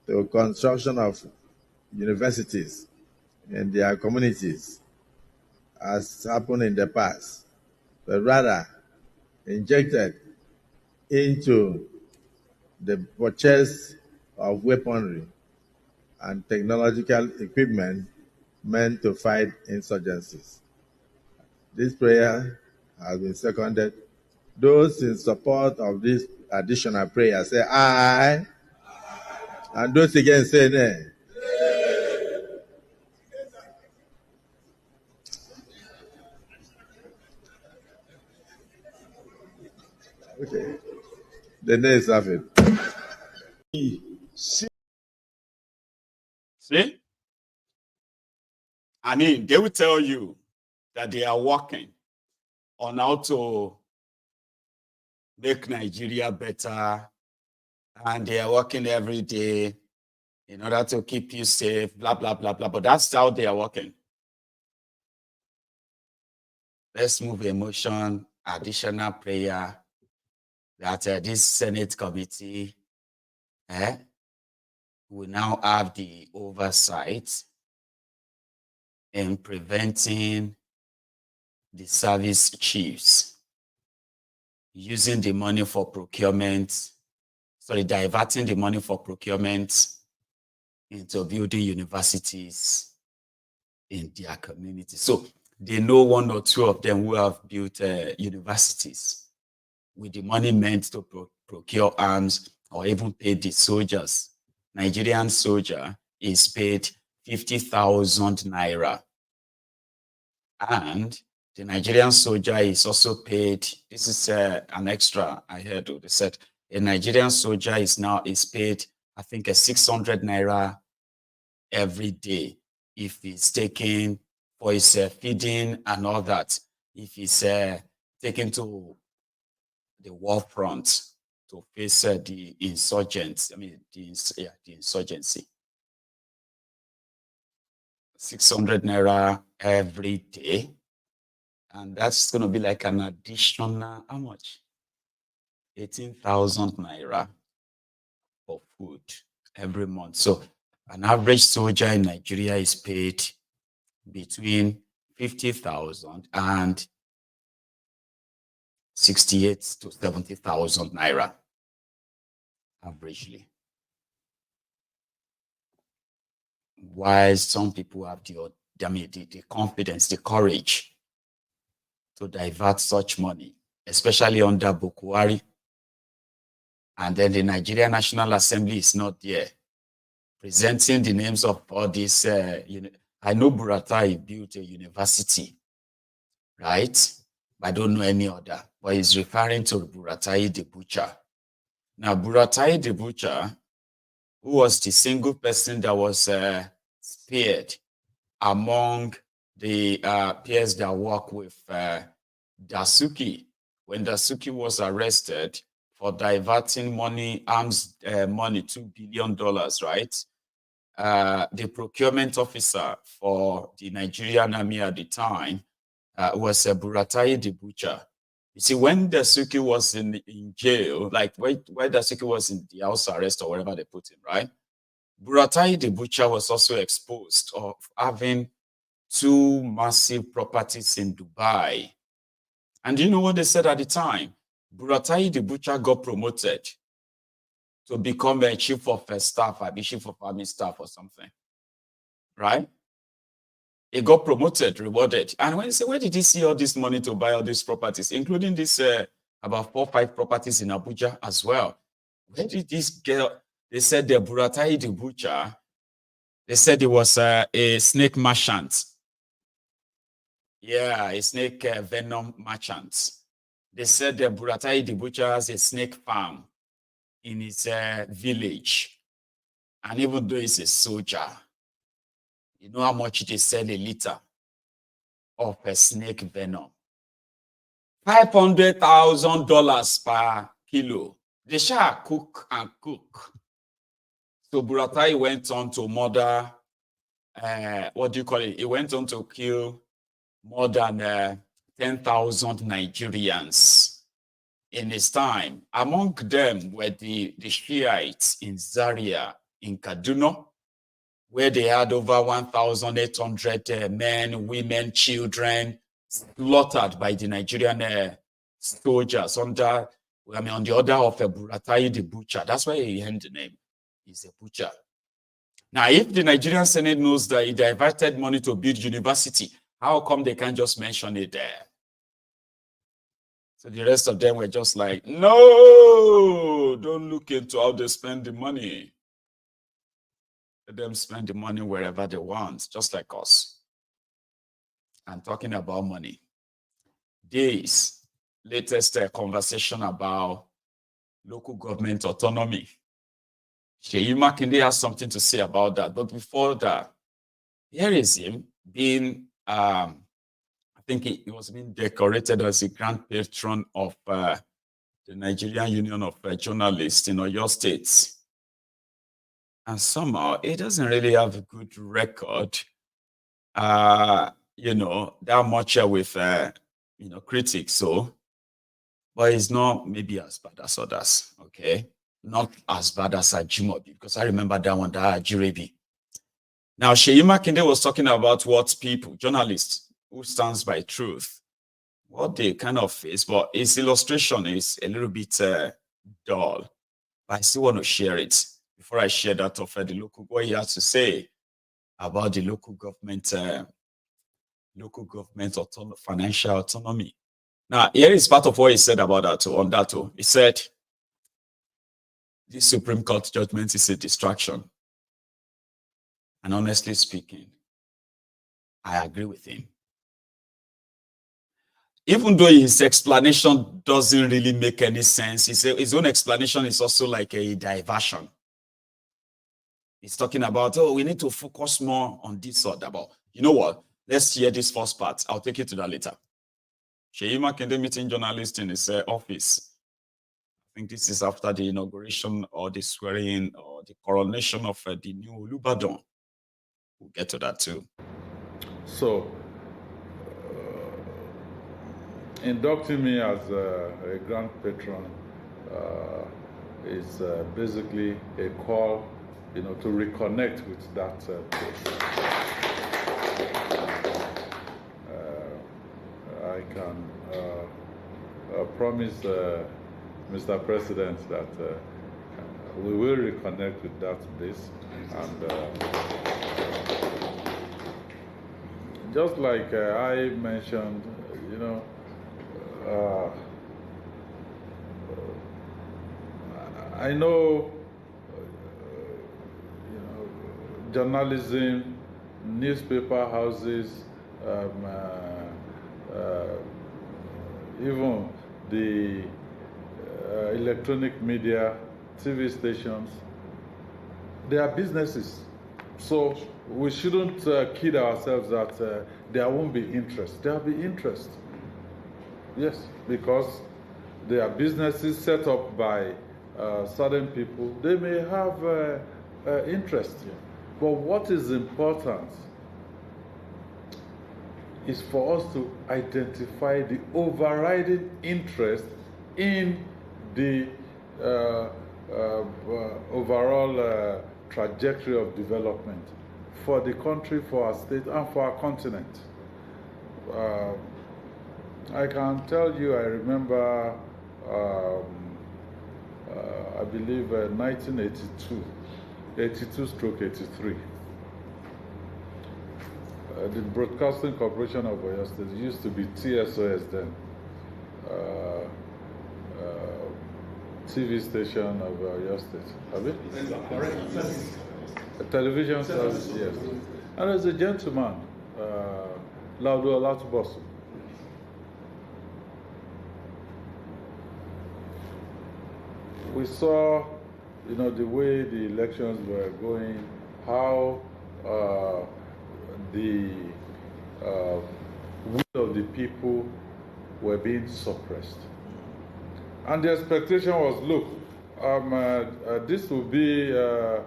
to construction of universities in their communities, as happened in the past, but rather injected into the purchase of weaponry and technological equipment meant to fight insurgencies. This prayer has been seconded. Those in support of this additional prayer say aye, and those against say nay. Okay. The nays have it. See? I mean, they will tell you that they are working on how to make Nigeria better, and they are working every day in order to keep you safe, blah, blah, blah, blah. But that's how they are working. Let's move a motion, additional prayer, that this Senate committee will now have the oversight in preventing the service chiefs using the money for procurement, diverting the money for procurement into building universities in their community. So they know one or two of them who have built universities with the money meant to procure arms or even pay the soldiers. Nigerian soldier is paid 50,000 naira. And the Nigerian soldier is also paid, this is an extra I heard, they said a Nigerian soldier is paid, I think, a 600 naira every day if he's taking for his feeding and all that, if he's taken to the war front to face the insurgents, the insurgency. 600 naira every day. And that's going to be like an additional, how much? 18,000 naira for food every month. So an average soldier in Nigeria is paid between 50,000 and 68 to 70,000 naira averagely. While some people have the confidence, the courage to divert such money, especially under Buhari. And then the Nigerian National Assembly is not there, presenting the names of all these. I know Buratai built a university, right? I don't know any other, but he's referring to Buratai the butcher. Now, Buratai the butcher, who was the single person that was spared among the peers that work with Dasuki, when Dasuki was arrested for diverting arms money, $2 billion, right? The procurement officer for the Nigerian army at the time was Buratai the butcher. You see, when Dasuki was in jail, like when Dasuki was in the house arrest or wherever they put him, right? Buratai the butcher was also exposed of having 2 massive properties in Dubai. And you know what they said at the time? Buratai the butcher got promoted to become a chief of staff, or chief of army staff or something, right? He got promoted, rewarded. And when they say, where did he see all this money to buy all these properties, including this about 4 or 5 properties in Abuja as well? Where did this get? They said the Buratai the butcher, they said he was a snake merchant. Yeah, a snake venom merchant. They said the Buratai the butcher has a snake farm in his village. And even though he's a soldier, you know how much they sell a liter of a snake venom? $500,000 per kilo. They shall cook and cook. So Buratai went on to murder, what do you call it? He went on to kill more than 10,000 Nigerians in his time. Among them were the Shiites in Zaria, in Kaduna, where they had over 1,800 men, women, children slaughtered by the Nigerian soldiers on the order of Buratai the butcher. That's why he had the name. He's a butcher. Now, if the Nigerian Senate knows that he diverted money to build university, how come they can't just mention it there? So the rest of them were just like, no, don't look into how they spend the money. Let them spend the money wherever they want, just like us. And talking about money, this latest conversation about local government autonomy. Seyi Makinde has something to say about that. But before that, here is him being, I think he was being decorated as a grand patron of the Nigerian Union of Journalists in Oyo State. And somehow it doesn't really have a good record, that much with, critics. So, but it's not maybe as bad as others, okay? Not as bad as Ajimobi, because I remember that one, that Ajirebi. Now, Seyi Makinde was talking about what people, journalists who stands by truth, what they kind of face, but his illustration is a little bit dull. But I still want to share it before I share that of the local, what he has to say about the local government financial autonomy. Now, here is part of what he said about that on that. He said, this Supreme Court judgment is a distraction. And honestly speaking, I agree with him. Even though his explanation doesn't really make any sense, his own explanation is also like a diversion. He's talking about, we need to focus more on this or that. But you know what? Let's hear this first part. I'll take you to that later. Seyi Makinde meeting journalists in his office. I think this is after the inauguration or the swearing or the coronation of the new Olubadan. We'll get to that too. So, inducting me as a grand patron is basically a call, to reconnect with that place. I can promise Mr. President that we will reconnect with that place, and just like I mentioned, I know, journalism, newspaper houses, even the electronic media, TV stations, they are businesses. So we shouldn't kid ourselves that there won't be interest. There will be interest. Yes, because they are businesses set up by certain people. They may have interest. Yeah. But what is important is for us to identify the overriding interest in the overall trajectory of development for the country, for our state, and for our continent. I can tell you, I remember, I believe 1982, 82/83. The Broadcasting Corporation of Oyo State used to be TSOS then. TV station of Oyo State. Have it? A television service, yes. And there's a gentleman, Laudo Olatubosu. We saw, the way the elections were going, how the will of the people were being suppressed. And the expectation was, look, this will be, a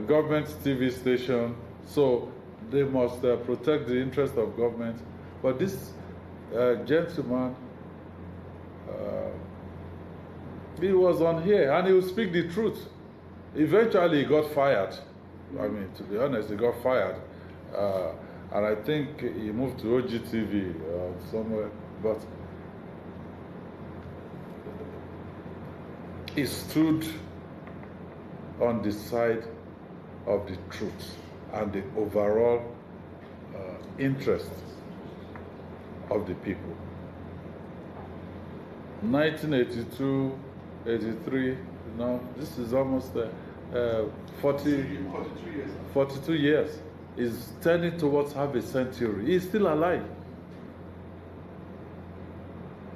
government TV station, so they must protect the interest of government. But this gentleman, he was on here, and he would speak the truth. Eventually, he got fired. I mean, to be honest, he got fired. And I think he moved to OGTV somewhere. But he stood on the side of the truth and the overall interest of the people. 1982, 83, this is almost 42 years. He's turning towards half a century. He's still alive.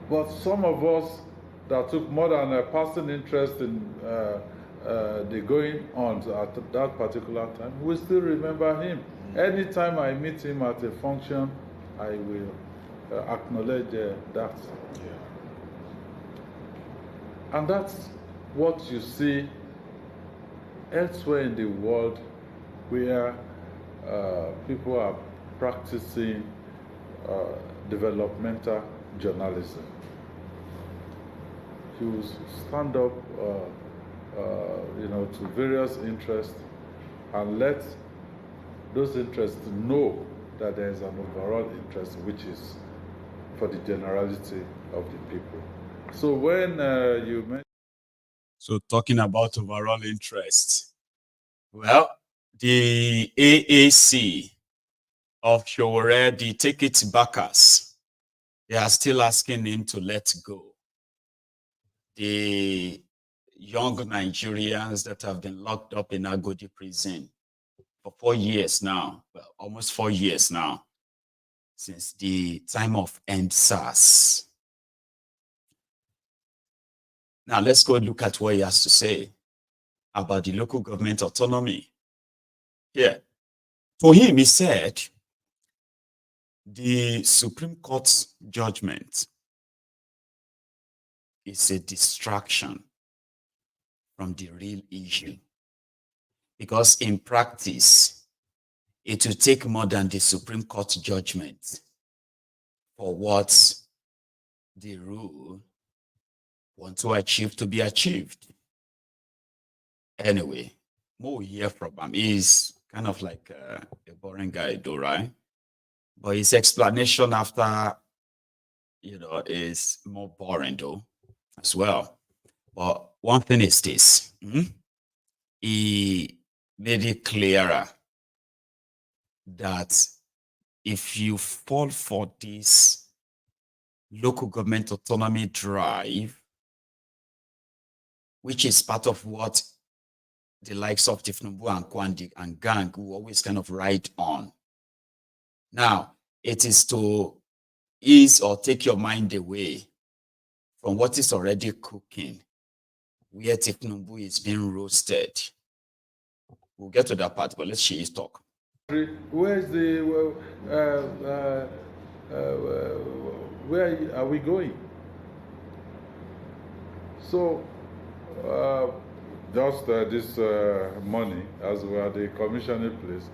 But some of us that took more than a passing interest in the going on at that particular time, we still remember him. Anytime I meet him at a function, I will acknowledge that. And that's what you see elsewhere in the world where people are practicing developmental journalism. You stand up to various interests and let those interests know that there is an overall interest which is for the generality of the people. So when you mentioned... So talking about overall interest, well, the AAC of Showore, the Take It backers, they are still asking him to let go. The young Nigerians that have been locked up in Agodi prison for 4 years now, well, almost 4 years now, since the time of End SARS. Now let's go look at what he has to say about the local government autonomy. Yeah. For him, he said, the Supreme Court's judgment is a distraction from the real issue. Because in practice, it will take more than the Supreme Court judgment for what the rule want to achieve to be achieved. Anyway, more we hear from him. He's kind of like a boring guy, though, right? But his explanation after, is more boring, though, as well. But one thing is this. He made it clearer that if you fall for this local government autonomy drive, which is part of what the likes of Tifnumbu and Kwandi and gang who always kind of ride on. Now, it is to ease or take your mind away from what is already cooking, where Tifnumbu is being roasted. We'll get to that part, but let's hear his talk. Where's the where are we going? So just this money, as we are the commissioning place,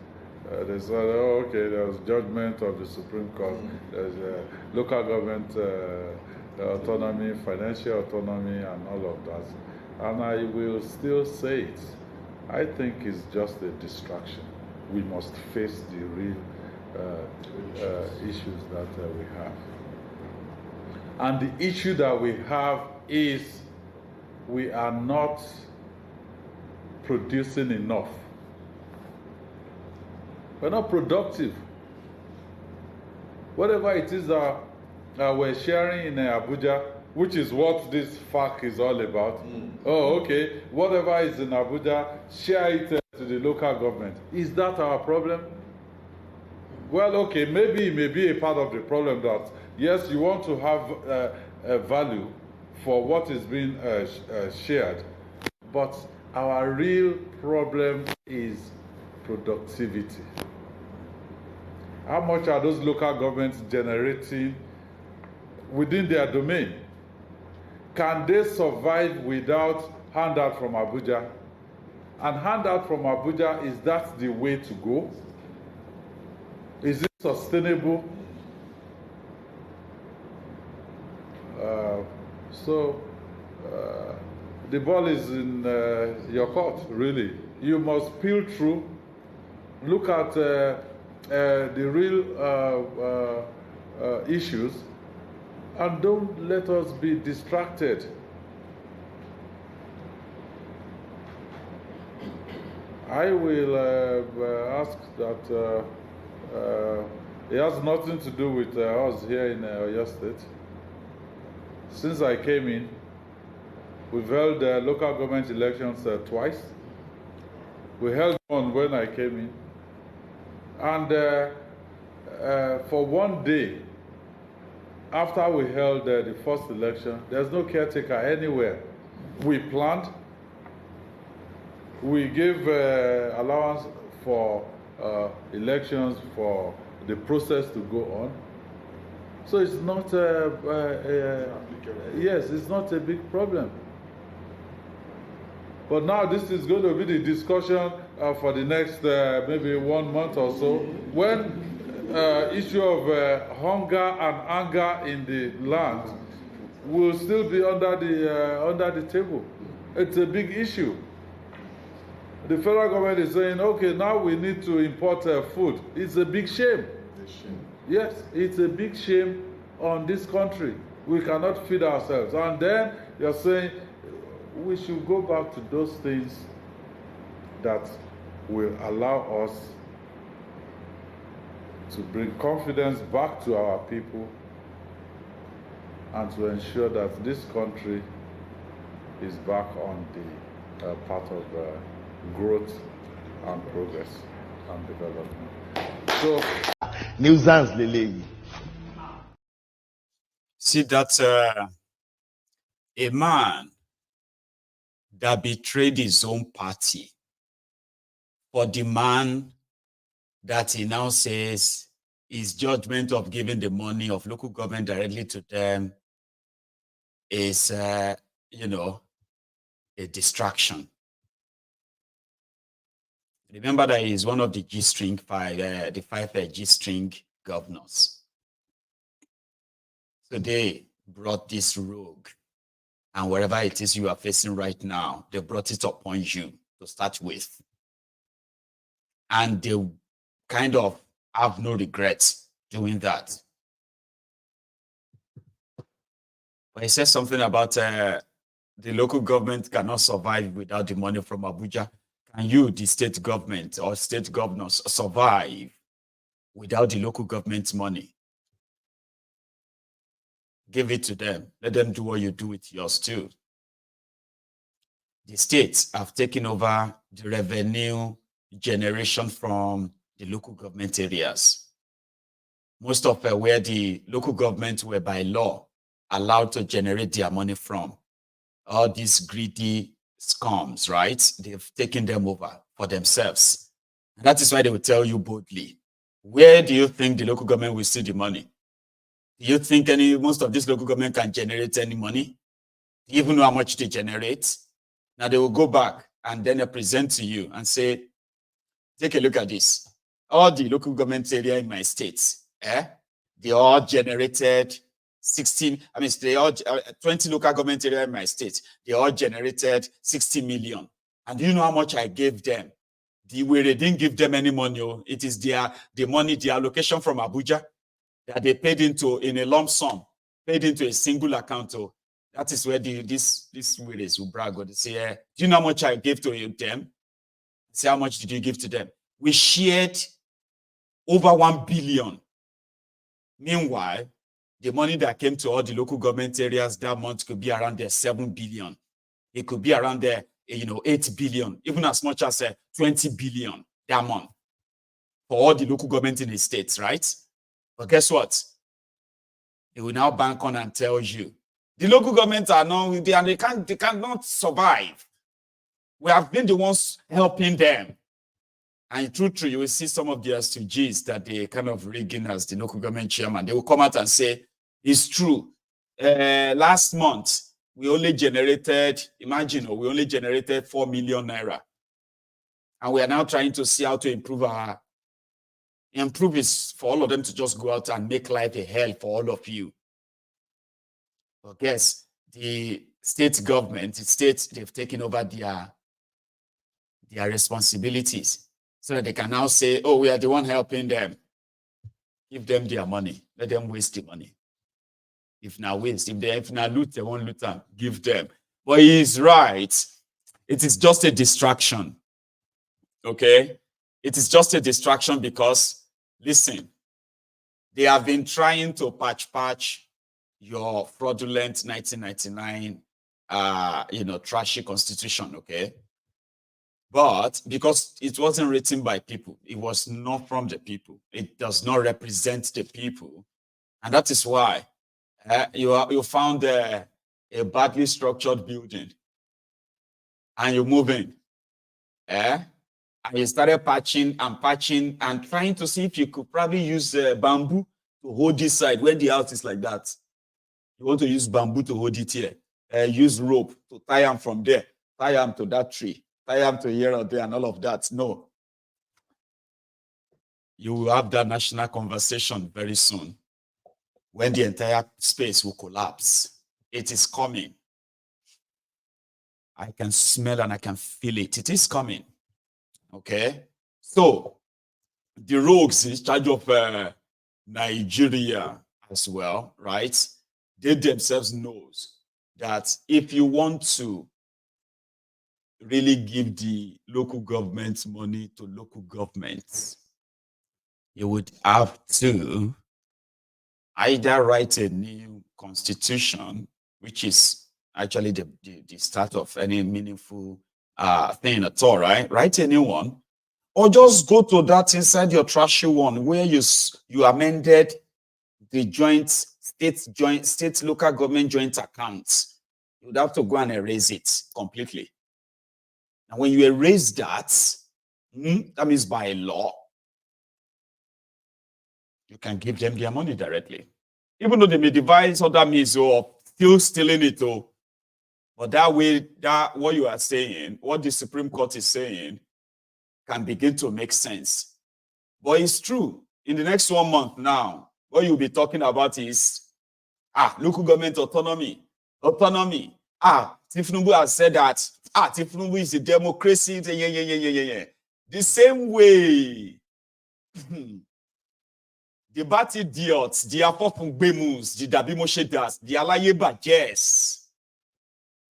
they said, oh, okay, there's judgment of the Supreme Court, there's local government autonomy, financial autonomy, and all of that. And I will still say it. I think it's just a distraction. We must face the real issues that we have. And the issue that we have is we are not producing enough. We're not productive. Whatever it is that we're sharing in Abuja, which is what this FAQ is all about. Oh, okay. Whatever is in Abuja, share it to the local government. Is that our problem? Well, okay, maybe it may be a part of the problem that, yes, you want to have a value for what is being shared, but our real problem is productivity. How much are those local governments generating within their domain? Can they survive without handout from Abuja? And handout from Abuja, is that the way to go? Is it sustainable? the ball is in your court, really. You must peel through, look at the real issues, and don't let us be distracted. I will ask that it has nothing to do with us here in Oyo State. Since I came in, we've held local government elections twice. We held one when I came in. And for one day, after we held the first election, there's no caretaker anywhere. We planned, we gave allowance for elections, for the process to go on. So it's not, yes, it's not a big problem. But now this is going to be the discussion for the next maybe 1 month or so, when issue of hunger and anger in the land will still be under the table. It's a big issue. The federal government is saying, okay, now we need to import food. It's a big shame. Yes, it's a big shame on this country. We cannot feed ourselves. And then you're saying we should go back to those things that will allow us to bring confidence back to our people and to ensure that this country is back on the path of growth and progress and development. So, nuisance lele. See, that's a man that betrayed his own party for the man that he now says his judgment of giving the money of local government directly to them is, you know, a distraction. Remember that he is one of the G-string five, the five G-string governors. So they brought this rogue, and wherever it is you are facing right now, they brought it upon you to start with. And they kind of have no regrets doing that. But he says something about the local government cannot survive without the money from Abuja. Can you, the state government or state governors, survive without the local government's money? Give it to them. Let them do what you do with yours too. The states have taken over the revenue generation from the local government areas. Most of where the local government were by law allowed to generate their money from. All these greedy scums, right? They've taken them over for themselves. And that is why they will tell you boldly, where do you think the local government will see the money? Do you think most of this local government can generate any money? Do you even know how much they generate? Now they will go back and then they present to you and say, take a look at this. All the local government area in my state, they all generated 20 local government area in my state. They all generated 60 million. And do you know how much I gave them? They didn't give them any money. It is the money, the allocation from Abuja that they paid into in a lump sum, paid into a single account. That is where this widows will brag. They say, do you know how much I gave to them? Say, how much did you give to them? We shared over 1 billion. Meanwhile, the money that came to all the local government areas that month could be around there 7 billion. It could be around there, 8 billion, even as much as 20 billion that month for all the local government in the states, right? But guess what? They will now bank on and tell you the local governments are not, they cannot survive. We have been the ones helping them. And true, you will see some of the STGs that they kind of rigging as the local government chairman. They will come out and say, it's true. Last month, we only generated, imagine, we only generated 4 million naira. And we are now trying to see how to improve is for all of them to just go out and make life a hell for all of you. But guess, the state government, states, they've taken over their responsibilities so that they can now say, oh, we are the one helping them. Give them their money. Let them waste the money. If now waste, if now loot, they won't loot them. Give them. But he is right. It is just a distraction. Okay? It is just a distraction because, listen, they have been trying to patch your fraudulent 1999 trashy constitution, okay? But because it wasn't written by people, it was not from the people. It does not represent the people. And that is why you found a badly structured building and you move in. And you started patching and trying to see if you could probably use bamboo to hold this side when the house is like that. You want to use bamboo to hold it here. Use rope to tie them from there, tie them to that tree, tie them to here or there and all of that. No. You will have that national conversation very soon when the entire space will collapse. It is coming. I can smell and I can feel it. It is coming. Okay? So, the rogues in charge of Nigeria as well, right? They themselves knows that if you want to really give the local government money to local governments, you would have to either write a new constitution, which is actually the start of any meaningful thing at all, right? Write a new one, or just go to that inside your trashy one where you amended the state local government joint accounts. You would have to go and erase it completely. And when you erase that, that means by law, you can give them their money directly. Even though they may devise other means of still stealing it, but that way, that what you are saying, what the Supreme Court is saying, can begin to make sense. But it's true. In the next 1 month now, what you'll be talking about is local government autonomy. Autonomy. Tinubu has said that Tinubu is a democracy. Yeah. The same way. The bad idiots, the Afofungbemus, the Dabimoshedas, the Alayebajes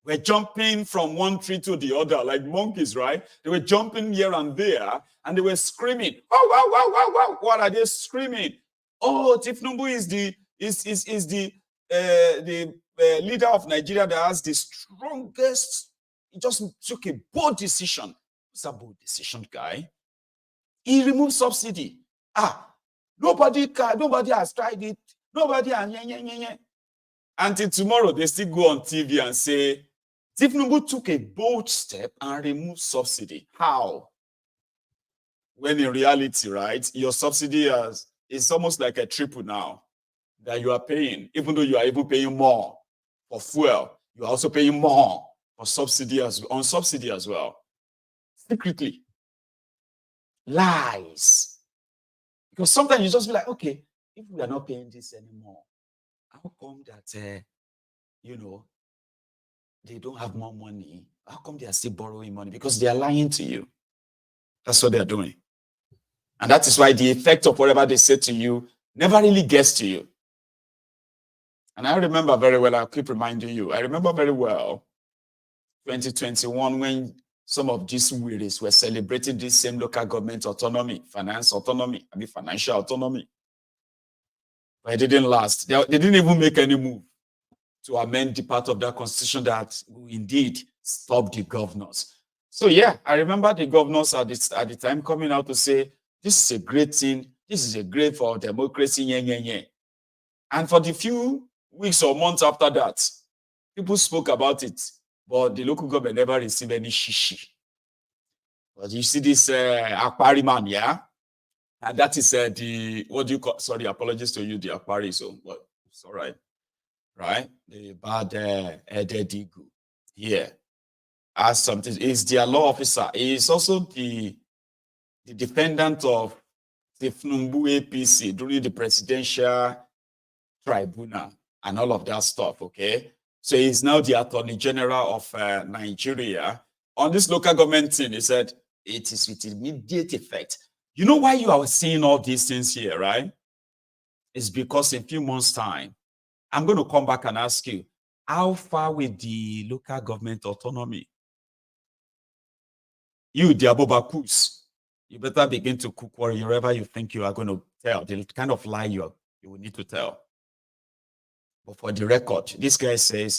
were jumping from one tree to the other like monkeys, right? They were jumping here and there and they were screaming. Wow. What are they screaming? Oh, Tinubu is the leader of Nigeria that has the strongest. He just took a bold decision. What's a bold decision, guy? He removed subsidy. Nobody has tried it. Nobody has. Until tomorrow, they still go on TV and say, Tinubu took a bold step and removed subsidy. How? When in reality, right, your subsidy is almost like a triple now that you are paying, even though you are even paying more for fuel. You are also paying more for subsidy on subsidy as well. Secretly. Lies. Because sometimes you just be like, okay, if we are not paying this anymore, how come that, they don't have more money? How come they are still borrowing money? Because they are lying to you. That's what they are doing. And that is why the effect of whatever they say to you never really gets to you. And I remember very well, I'll keep reminding you, I remember very well 2021 when some of these wearies were celebrating this same local government autonomy, financial autonomy. But it didn't last. They didn't even make any move to amend the part of that constitution that will indeed stop the governors. So yeah, I remember the governors at the time coming out to say, this is a great thing. This is a great for democracy. And for the few weeks or months after that, people spoke about it, but the local government never received any shishi. But you see this Akpari man, yeah? And that is what do you call, sorry, apologies to you, the Akpari, so, but it's all right. Right? The bad Ededigu here. As something, is their law officer. He is also the defendant of the Tinubu APC during the presidential tribunal and all of that stuff, okay? So he's now the Attorney General of Nigeria. On this local government thing, he said, it is with immediate effect. You know why you are seeing all these things here, right? It's because in a few months' time, I'm going to come back and ask you, how far with the local government autonomy? You, the Abobakus, you better begin to cook wherever you think you are going to tell, the kind of lie you will need to tell. But for the record, this guy says